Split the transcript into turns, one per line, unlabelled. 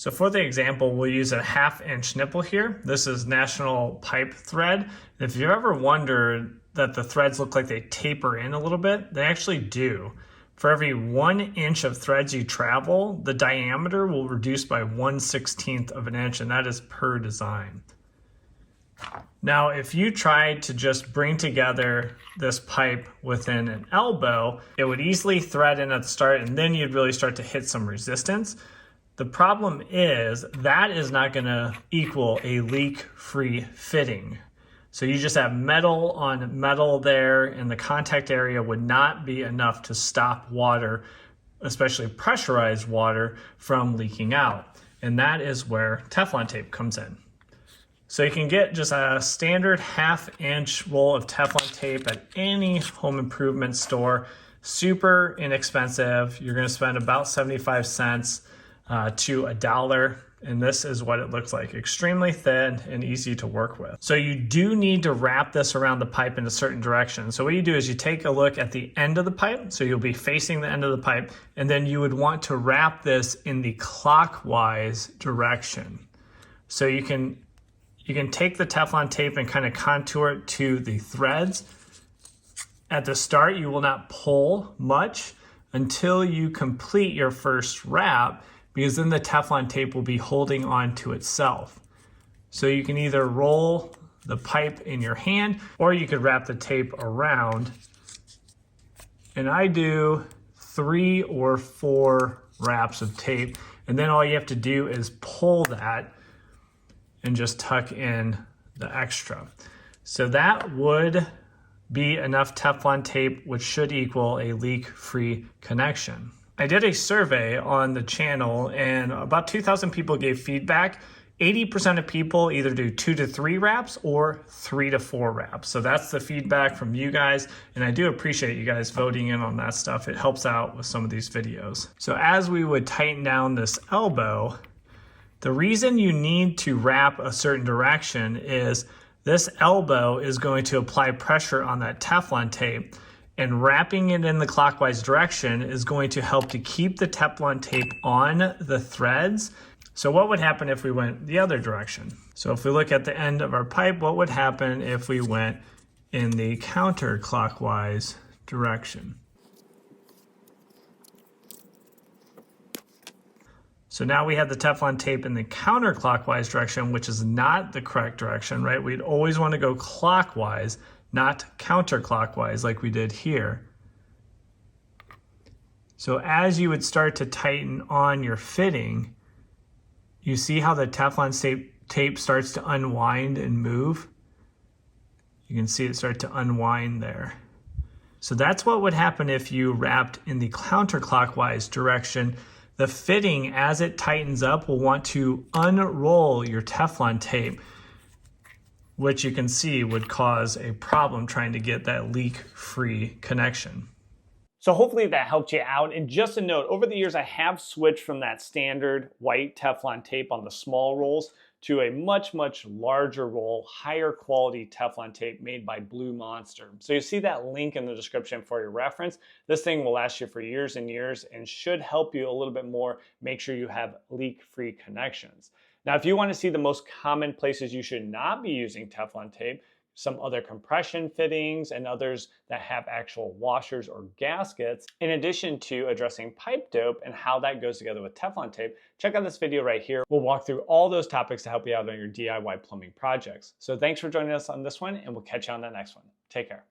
So for the example, we'll use a 1/2 inch nipple here. This is National Pipe thread. If you've ever wondered that the threads look like they taper in a little bit, they actually do. For every 1 inch of threads you travel, the diameter will reduce by 1/16 of an inch, and that is per design. Now, if you tried to just bring together this pipe within an elbow, it would easily thread in at the start, and then you'd really start to hit some resistance. The problem is that is not going to equal a leak-free fitting. So you just have metal on metal there, and the contact area would not be enough to stop water, especially pressurized water, from leaking out. And that is where Teflon tape comes in. So you can get just a standard 1/2 inch roll of Teflon tape at any home improvement store. Super inexpensive. You're going to spend about 75 cents to $1. And this is what it looks like. Extremely thin and easy to work with. So you do need to wrap this around the pipe in a certain direction. So what you do is you take a look at the end of the pipe. So you'll be facing the end of the pipe, and then you would want to wrap this in the clockwise direction. So you can take the Teflon tape and kind of contour it to the threads. At the start, you will not pull much until you complete your first wrap, because then the Teflon tape will be holding on to itself. So you can either roll the pipe in your hand, or you could wrap the tape around. And I do 3 or 4 wraps of tape, and then all you have to do is pull that and just tuck in the extra. So that would be enough Teflon tape, which should equal a leak-free connection. I did a survey on the channel, and about 2,000 people gave feedback. 80% of people either do 2 to 3 wraps or 3 to 4 wraps. So that's the feedback from you guys, and I do appreciate you guys voting in on that stuff. It helps out with some of these videos. So as we would tighten down this elbow, the reason you need to wrap a certain direction is this elbow is going to apply pressure on that Teflon tape, and wrapping it in the clockwise direction is going to help to keep the Teflon tape on the threads. So what would happen if we went the other direction? So if we look at the end of our pipe, what would happen if we went in the counterclockwise direction? So now we have the Teflon tape in the counterclockwise direction, which is not the correct direction, right? We'd always want to go clockwise, not counterclockwise like we did here. So as you would start to tighten on your fitting, you see how the Teflon tape starts to unwind and move? You can see it start to unwind there. So that's what would happen if you wrapped in the counterclockwise direction. The fitting, as it tightens up, will want to unroll your Teflon tape, which you can see would cause a problem trying to get that leak-free connection.
So hopefully that helped you out. And just a note, over the years I have switched from that standard white Teflon tape on the small rolls to a much, much larger roll, higher quality Teflon tape made by Blue Monster. So you see that link in the description for your reference. This thing will last you for years and years and should help you a little bit more make sure you have leak-free connections. Now, if you want to see the most common places you should not be using Teflon tape, some other compression fittings and others that have actual washers or gaskets, in addition to addressing pipe dope and how that goes together with Teflon tape, check out this video right here. We'll walk through all those topics to help you out on your DIY plumbing projects. So thanks for joining us on this one, and we'll catch you on the next one. Take care.